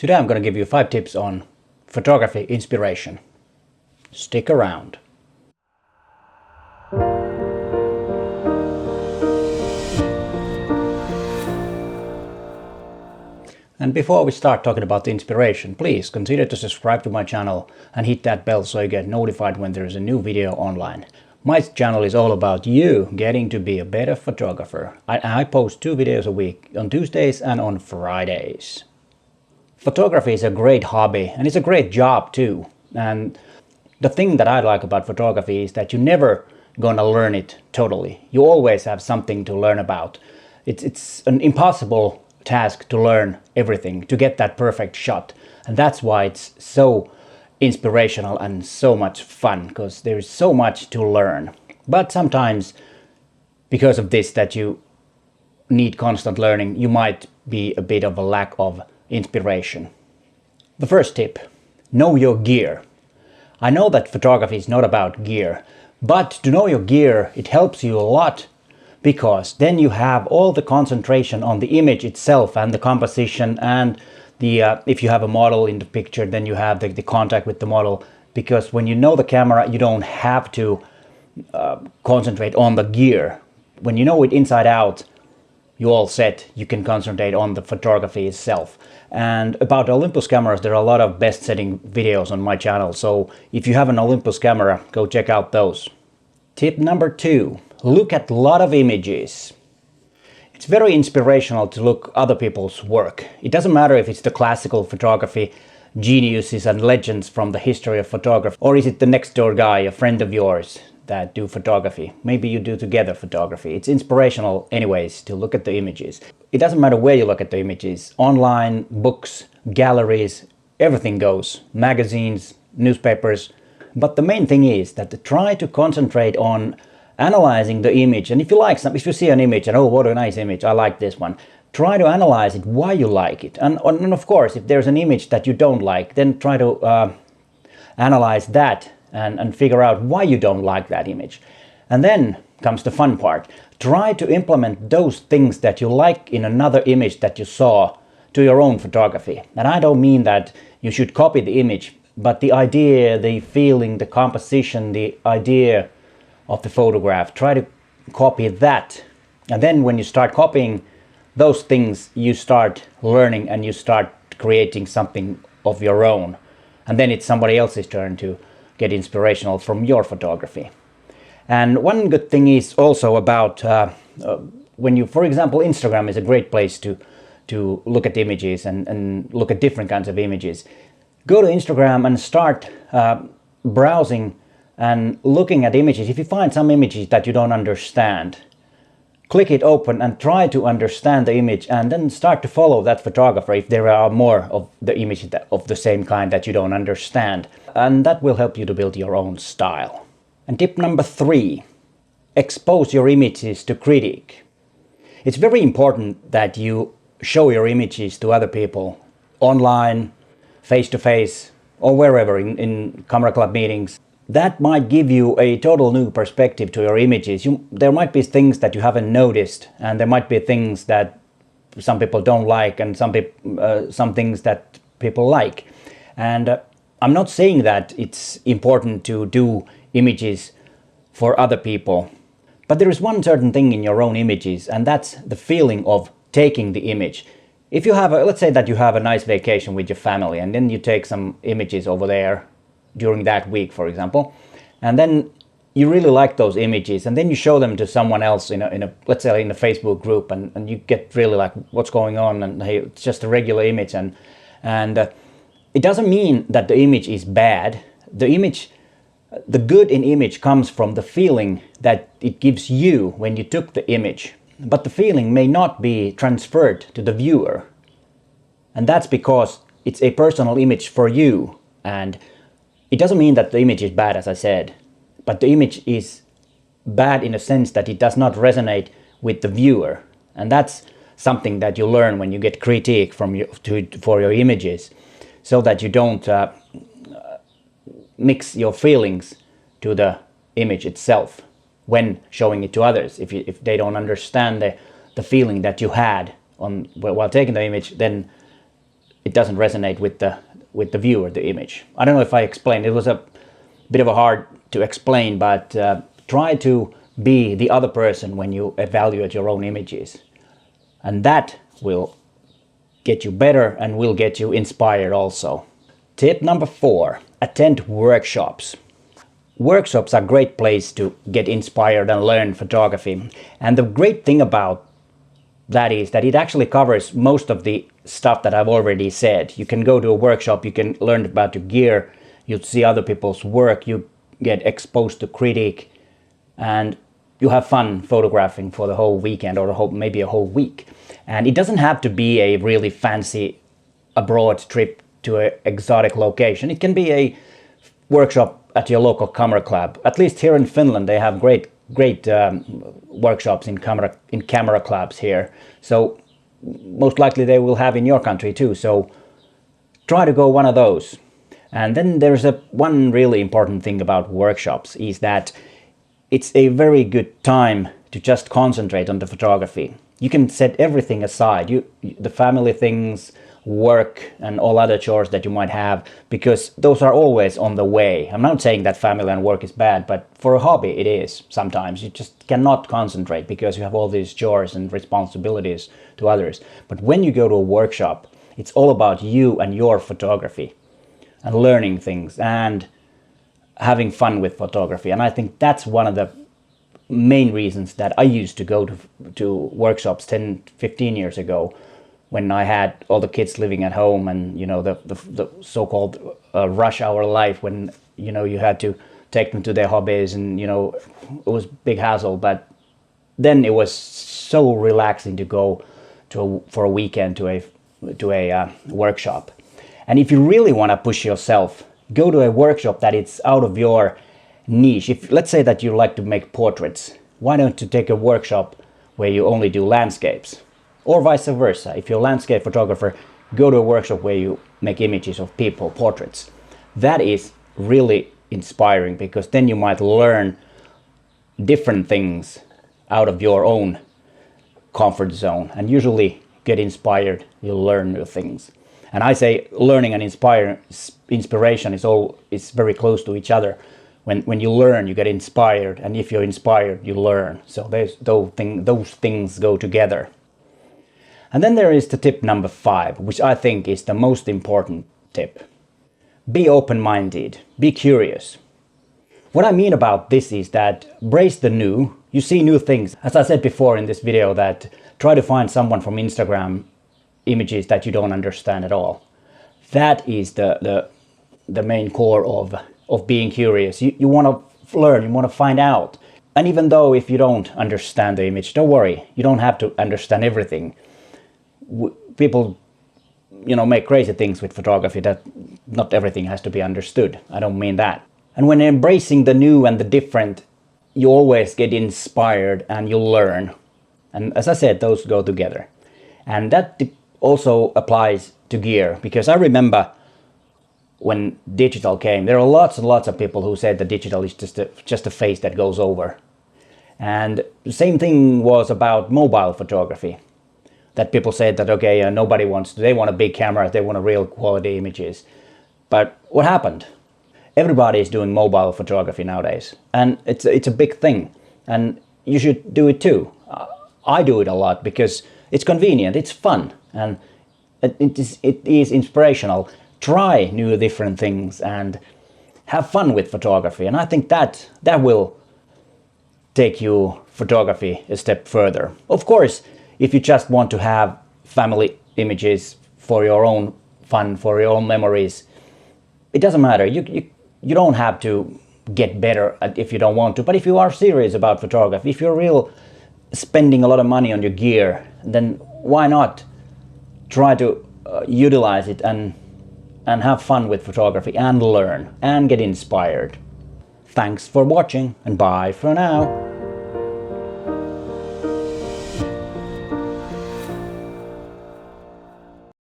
Today I'm going to give you 5 tips on photography inspiration. Stick around. And before we start talking about the inspiration, please consider to subscribe to my channel and hit that bell so you get notified when there is a new video online. My channel is all about you getting to be a better photographer. I post 2 videos a week on Tuesdays and on Fridays. Photography is a great hobby and it's a great job too. And the thing that I like about photography is that you're never gonna learn it totally. You always have something to learn about. It's an impossible task to learn everything, to get that perfect shot. And that's why it's so inspirational and so much fun, because there's so much to learn. But sometimes, because of this, that you need constant learning, you might be a bit of a lack of inspiration. The first tip: know your gear. I know that photography is not about gear, but to know your gear, it helps you a lot, because then you have all the concentration on the image itself and the composition, and if you have a model in the picture, then you have the contact with the model, because when you know the camera, you don't have to concentrate on the gear. When you know it inside out, you're all set. You can concentrate on the photography itself. And about Olympus cameras, there are a lot of best setting videos on my channel, so if you have an Olympus camera, go check out those. Tip number 2: look at a lot of images. It's very inspirational to look other people's work. It doesn't matter if it's the classical photography geniuses and legends from the history of photography, or is it the next door guy, a friend of yours, that do photography. Maybe you do together photography. It's inspirational anyways to look at the images. It doesn't matter where you look at the images. Online, books, galleries, everything goes. Magazines, newspapers. But the main thing is that try to concentrate on analyzing the image. And if you see an image and, oh, what a nice image, I like this one, try to analyze it, why you like it. And of course, if there's an image that you don't like, then try to analyze that and figure out why you don't like that image. And then comes the fun part. Try to implement those things that you like in another image that you saw to your own photography. And I don't mean that you should copy the image, but the idea, the feeling, the composition, the idea of the photograph, try to copy that. And then when you start copying those things, you start learning and you start creating something of your own. And then it's somebody else's turn to get inspirational from your photography. And one good thing is also about when you, for example, Instagram is a great place to look at images and look at different kinds of images. Go to Instagram and start browsing and looking at images. If you find some images that you don't understand, click it open and try to understand the image, and then start to follow that photographer if there are more of the images of the same kind that you don't understand. And that will help you to build your own style. And tip number 3, expose your images to critic. It's very important that you show your images to other people online, face-to-face, or wherever, in camera club meetings. That might give you a total new perspective to your images. There might be things that you haven't noticed, and there might be things that some people don't like, and some things that people like. And I'm not saying that it's important to do images for other people, but there is one certain thing in your own images, and that's the feeling of taking the image. If you have let's say that you have a nice vacation with your family, and then you take some images over there during that week, for example, and then you really like those images, and then you show them to someone else in a let's say in a Facebook group, and you get really like, what's going on, and hey, it's just a regular image, and it doesn't mean that the image is bad. The good in image comes from the feeling that it gives you when you took the image, but the feeling may not be transferred to the viewer, and that's because it's a personal image for you. And it doesn't mean that the image is bad, as I said, but the image is bad in a sense that it does not resonate with the viewer. And that's something that you learn when you get critique for your images, so that you don't mix your feelings to the image itself when showing it to others. If they don't understand the feeling that you had while taking the image, then it doesn't resonate with the viewer, the image. I don't know if I explained. It was a bit of a hard to explain, but try to be the other person when you evaluate your own images. And that will get you better and will get you inspired also. Tip number 4, attend workshops. Workshops are a great place to get inspired and learn photography. And the great thing about that is that it actually covers most of the stuff that I've already said. You can go to a workshop, you can learn about your gear, you see other people's work, you get exposed to critic, and you have fun photographing for the whole weekend or maybe a whole week. And it doesn't have to be a really fancy abroad trip to an exotic location. It can be a workshop at your local camera club. At least here in Finland, they have great workshops in camera clubs here. So most likely they will have in your country too. So try to go one of those. And then there's one really important thing about workshops is that it's a very good time to just concentrate on the photography. You can set everything aside, the family things, work and all other chores that you might have, because those are always on the way. I'm not saying that family and work is bad, but for a hobby it is sometimes. You just cannot concentrate because you have all these chores and responsibilities to others. But when you go to a workshop, it's all about you and your photography and learning things and having fun with photography. And I think that's one of the main reasons that I used to go to workshops 10-15 years ago, when I had all the kids living at home and the so-called rush hour life, when you had to take them to their hobbies, and it was big hassle. But then it was so relaxing to go for a weekend to a workshop. And if you really want to push yourself, go to a workshop that it's out of your niche. If let's say that you like to make portraits, why don't you take a workshop where you only do landscapes? Or vice versa. If you're a landscape photographer, go to a workshop where you make images of people, portraits. That is really inspiring, because then you might learn different things out of your own comfort zone. And usually get inspired, you'll learn new things. And I say learning and inspiration is very close to each other. When you learn, you get inspired, and if you're inspired, you learn. So those things go together. And then there is the tip number 5, which I think is the most important tip. Be open-minded, be curious. What I mean about this is that embrace the new, you see new things. As I said before in this video, that try to find someone from Instagram images that you don't understand at all. That is the main core of being curious. You want to learn, you want to find out. And even though if you don't understand the image, don't worry, you don't have to understand everything. People make crazy things with photography, that not everything has to be understood. I don't mean that. And when embracing the new and the different, you always get inspired and you learn. And as I said, those go together. And that also applies to gear, because I remember when digital came, there are lots and lots of people who said that digital is just a phase that goes over. And the same thing was about mobile photography. That people said that, okay, nobody they want a big camera, they want a real quality images. But what happened? Everybody is doing mobile photography nowadays, and it's a big thing, and you should do it too. I do it a lot because it's convenient, it's fun, and it is inspirational. Try new different things and have fun with photography, and I think that will take you photography a step further. Of course, if you just want to have family images for your own fun, for your own memories, it doesn't matter. You don't have to get better if you don't want to. But if you are serious about photography, if you're spending a lot of money on your gear, then why not try to utilize it and have fun with photography and learn and get inspired. Thanks for watching, and bye for now.